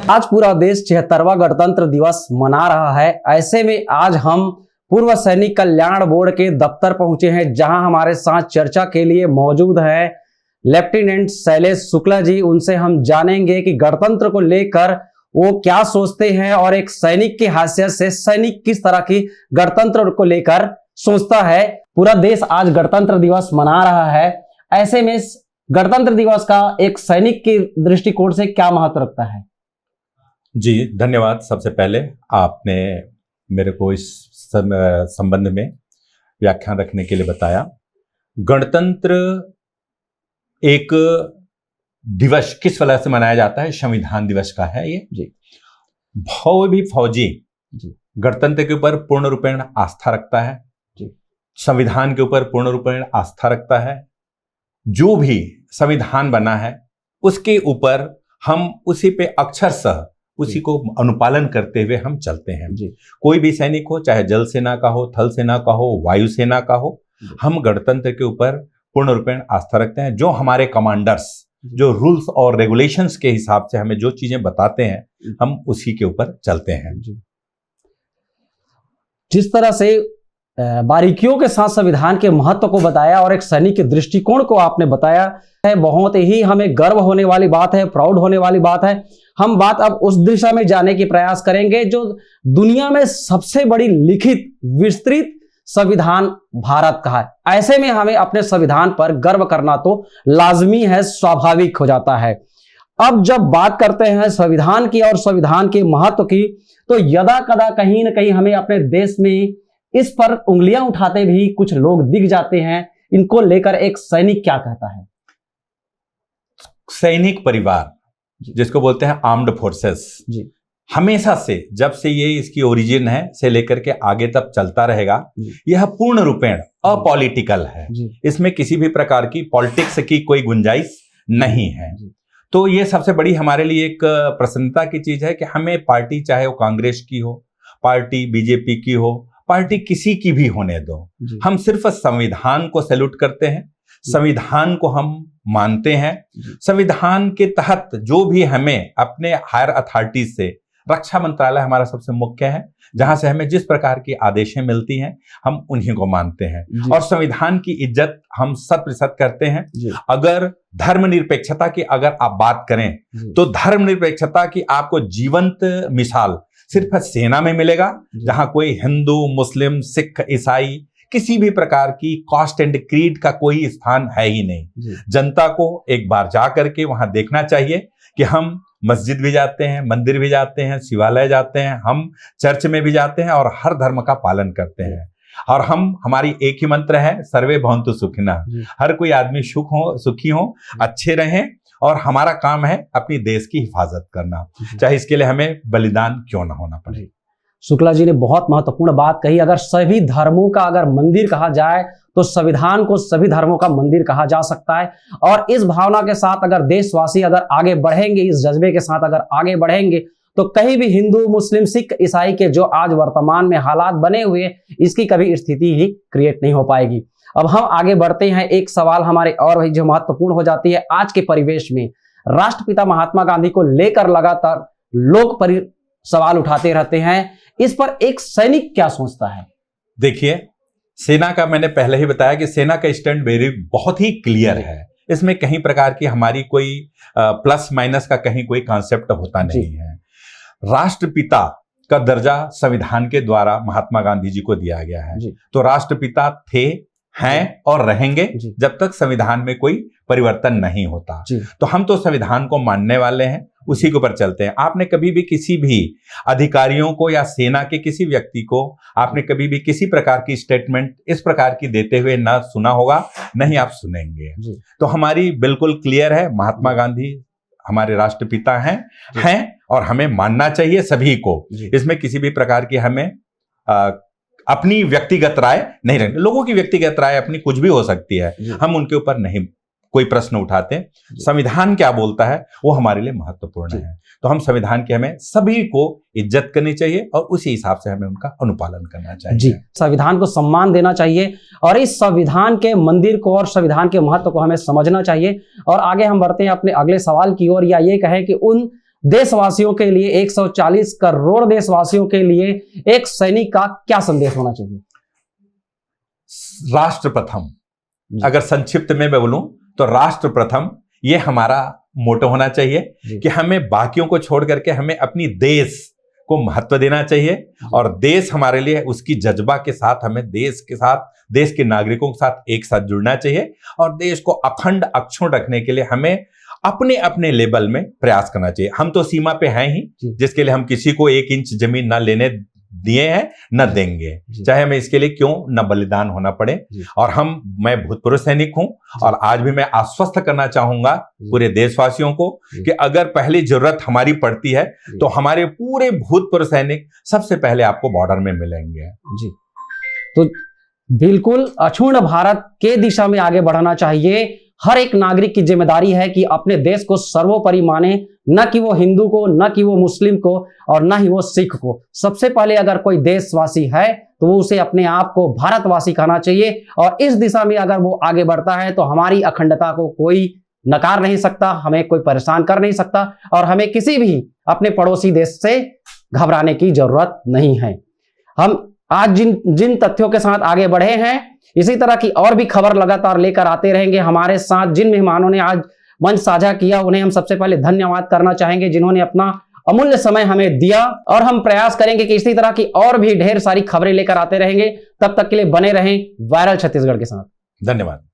आज पूरा देश 76वां गणतंत्र दिवस मना रहा है। ऐसे में आज हम पूर्व सैनिक कल्याण बोर्ड के दफ्तर पहुंचे हैं, जहां हमारे साथ चर्चा के लिए मौजूद है लेफ्टिनेंट शैलेश शुक्ला जी। उनसे हम जानेंगे कि गणतंत्र को लेकर वो क्या सोचते हैं और एक सैनिक की हैसियत से सैनिक किस तरह की गणतंत्र को लेकर सोचता है। पूरा देश आज गणतंत्र दिवस मना रहा है। ऐसे में गणतंत्र दिवस का एक सैनिक के दृष्टिकोण से क्या महत्व रखता है? जी धन्यवाद। सबसे पहले आपने मेरे को इस संबंध में व्याख्यान रखने के लिए बताया। गणतंत्र एक दिवस किस वजह से मनाया जाता है? संविधान दिवस का है ये जी। भी फौजी गणतंत्र के ऊपर पूर्ण रूपेण आस्था रखता है जी। संविधान के ऊपर पूर्ण रूपेण आस्था रखता है। जो भी संविधान बना है उसके ऊपर हम उसी पे अक्षरशः उसी को अनुपालन करते हुए हम चलते हैं जी। कोई भी सैनिक हो, चाहे जल सेना का हो, थल सेना का हो, वायु सेना का हो, हम गणतंत्र के ऊपर पूर्ण रूपेण आस्था रखते हैं। जो हमारे कमांडर्स जो रूल्स और रेगुलेशंस के हिसाब से हमें जो चीजें बताते हैं हम उसी के ऊपर चलते हैं जी। जिस तरह से बारीकियों के साथ संविधान के महत्व को बताया और एक सैनिक के दृष्टिकोण को आपने बताया है, बहुत ही हमें गर्व होने वाली बात है, प्राउड होने वाली बात है। हम बात अब उस दिशा में जाने की प्रयास करेंगे जो दुनिया में सबसे बड़ी लिखित विस्तृत संविधान भारत का है। ऐसे में हमें अपने संविधान पर गर्व करना तो लाजमी है, स्वाभाविक हो जाता है। अब जब बात करते हैं संविधान की और संविधान के महत्व की, तो यदा कदा कहीं ना कहीं हमें अपने देश में इस पर उंगलियां उठाते भी कुछ लोग दिख जाते हैं। इनको लेकर एक सैनिक क्या कहता है? सैनिक परिवार जिसको बोलते हैं आर्म्ड फोर्सेस जी, हमेशा से जब से ये इसकी ओरिजिन है से लेकर के आगे तक चलता रहेगा। यह पूर्ण रूपेण अपॉलिटिकल है। इसमें किसी भी प्रकार की पॉलिटिक्स की कोई गुंजाइश नहीं है। तो ये सबसे बड़ी हमारे लिए एक प्रसन्नता की चीज है कि हमें पार्टी, चाहे वो कांग्रेस की हो, पार्टी बीजेपी की हो, पार्टी किसी की भी होने दो, हम सिर्फ संविधान को सैल्यूट करते हैं, संविधान को हम मानते हैं। संविधान के तहत जो भी हमें अपने हायर अथॉरिटी से, रक्षा मंत्रालय हमारा सबसे मुख्य है, जहां से हमें जिस प्रकार की आदेशें मिलती हैं हम उन्हीं को मानते हैं और संविधान की इज्जत हम 100% करते हैं। अगर धर्मनिरपेक्षता की अगर आप बात करें तो धर्मनिरपेक्षता की आपको जीवंत मिसाल सिर्फ सेना में मिलेगा, जहां कोई हिंदू, मुस्लिम, सिख, ईसाई किसी भी प्रकार की कास्ट एंड क्रीड का कोई स्थान है ही नहीं। जनता को एक बार जा करके वहां देखना चाहिए कि हम मस्जिद भी जाते हैं, मंदिर भी जाते हैं, शिवालय जाते हैं, हम चर्च में भी जाते हैं और हर धर्म का पालन करते हैं। और हमारी एक ही मंत्र है, सर्वे भवन्तु सुखिनः। हर कोई आदमी सुखी हो, अच्छे रहें और हमारा काम है अपनी देश की हिफाजत करना, चाहे इसके लिए हमें बलिदान क्यों ना होना पड़े। शुक्ला जी ने बहुत महत्वपूर्ण बात कही। अगर सभी धर्मों का अगर मंदिर कहा जाए तो संविधान को सभी धर्मों का मंदिर कहा जा सकता है। और इस भावना के साथ अगर देशवासी अगर आगे बढ़ेंगे, इस जज्बे के साथ अगर आगे बढ़ेंगे, तो कहीं भी हिंदू, मुस्लिम, सिख, ईसाई के जो आज वर्तमान में हालात बने हुए, इसकी कभी स्थिति ही क्रिएट नहीं हो पाएगी। अब हम आगे बढ़ते हैं। एक सवाल हमारे और वही जो महत्वपूर्ण हो जाती है आज के परिवेश में, राष्ट्रपिता महात्मा गांधी को लेकर लगातार लोग सवाल उठाते रहते हैं। इस पर एक सैनिक क्या सोचता है? देखिए, सेना का मैंने पहले ही बताया कि सेना का स्टैंड बहुत ही क्लियर है। इसमें कहीं प्रकार की हमारी कोई प्लस माइनस का कहीं कोई कॉन्सेप्ट होता नहीं है। राष्ट्रपिता का दर्जा संविधान के द्वारा महात्मा गांधी जी को दिया गया है। तो राष्ट्रपिता थे, हैं और रहेंगे जब तक संविधान में कोई परिवर्तन नहीं होता। तो हम तो संविधान को मानने वाले हैं, उसी के ऊपर चलते हैं। आपने कभी भी किसी भी अधिकारियों को या सेना के किसी व्यक्ति को आपने कभी भी किसी प्रकार की स्टेटमेंट इस प्रकार की देते हुए ना सुना होगा, नहीं आप सुनेंगे। तो हमारी बिल्कुल क्लियर है, महात्मा गांधी हमारे राष्ट्रपिता हैं और हमें मानना चाहिए सभी को। इसमें किसी भी प्रकार की हमें अपनी व्यक्तिगत राय नहीं रखनी। लोगों की व्यक्तिगत राय अपनी कुछ भी हो सकती है, हम उनके ऊपर नहीं कोई प्रश्न उठाते। संविधान क्या बोलता है वो हमारे लिए महत्वपूर्ण है। तो हम संविधान की हमें सभी को इज्जत करनी चाहिए और उसी हिसाब से हमें उनका अनुपालन करना चाहिए। जी, संविधान को सम्मान देना चाहिए और इस संविधान के मंदिर को और संविधान के महत्व को हमें समझना चाहिए। और आगे हम बढ़ते हैं अपने अगले सवाल की ओर, या ये कहें कि उन देशवासियों के लिए, 140 करोड़ देशवासियों के लिए एक सैनिक का क्या संदेश होना चाहिए? राष्ट्र प्रथम, अगर संक्षिप्त में मैं बोलूं तो राष्ट्र प्रथम, ये हमारा मोटो होना चाहिए कि हमें बाकियों को छोड़ करके हमें अपनी देश को महत्व देना चाहिए, और देश हमारे लिए उसकी जज्बा के साथ हमें देश के साथ, देश के नागरिकों के साथ एक साथ जुड़ना चाहिए, और देश को अखंड अक्षुण्ण रखने के लिए हमें अपने अपने लेवल में प्रयास करना चाहिए। हम तो सीमा पे हैं ही, जिसके लिए हम किसी को 1 इंच जमीन ना लेने दिए हैं न देंगे, चाहे हमें इसके लिए क्यों न बलिदान होना पड़े। और मैं भूतपूर्व सैनिक हूं, और आज भी मैं आश्वस्त करना चाहूंगा पूरे देशवासियों को कि अगर पहली जरूरत हमारी पड़ती है तो हमारे पूरे भूतपूर्व सैनिक सबसे पहले आपको बॉर्डर में मिलेंगे। जी, तो बिल्कुल अक्षुण्ण भारत के दिशा में आगे बढ़ना चाहिए। हर एक नागरिक की जिम्मेदारी है कि अपने देश को सर्वोपरि माने, न कि वो हिंदू को, न कि वो मुस्लिम को, और न ही वो सिख को। सबसे पहले अगर कोई देशवासी है तो वो उसे अपने आप को भारतवासी कहना चाहिए, और इस दिशा में अगर वो आगे बढ़ता है तो हमारी अखंडता को कोई नकार नहीं सकता, हमें कोई परेशान कर नहीं सकता, और हमें किसी भी अपने पड़ोसी देश से घबराने की जरूरत नहीं है। हम आज जिन तथ्यों के साथ आगे बढ़े हैं, इसी तरह की और भी खबर लगातार लेकर आते रहेंगे। हमारे साथ जिन मेहमानों ने आज मंच साझा किया, उन्हें हम सबसे पहले धन्यवाद करना चाहेंगे, जिन्होंने अपना अमूल्य समय हमें दिया, और हम प्रयास करेंगे कि इसी तरह की और भी ढेर सारी खबरें लेकर आते रहेंगे। तब तक के लिए बने रहें वायरल छत्तीसगढ़ के साथ। धन्यवाद।